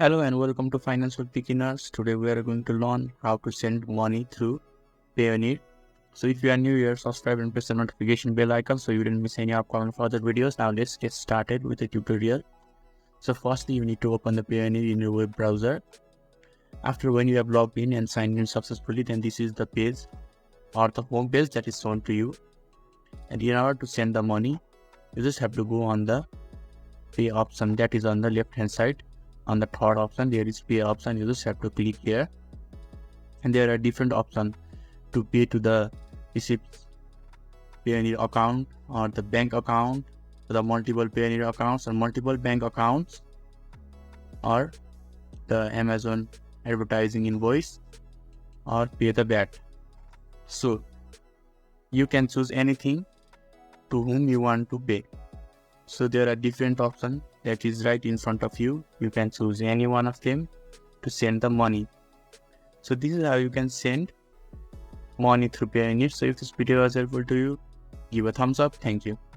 Hello and welcome to Financial Beginners. Today we are going to learn how to send money through Payoneer. So if you are new here, subscribe and press the notification bell icon so you don't miss any upcoming further videos. Now let's get started with the tutorial. So firstly, you need to open the Payoneer in your web browser. After when you have logged in and signed in successfully, then this is the page or the home page that is shown to you. And in order to send the money, you just have to go on the pay option that is on the left hand side. On the third option there is pay option. You just have to click here, and there are different options to pay to the receipts Payoneer account or the bank account, the multiple Payoneer accounts and multiple bank accounts, or the Amazon advertising invoice, or pay the VAT. So you can choose anything to whom you want to pay. So there are different options that is right in front of you. You can choose any one of them to send the money. So this is how you can send money through Payoneer. So if this video was helpful to you, give a thumbs up. Thank you.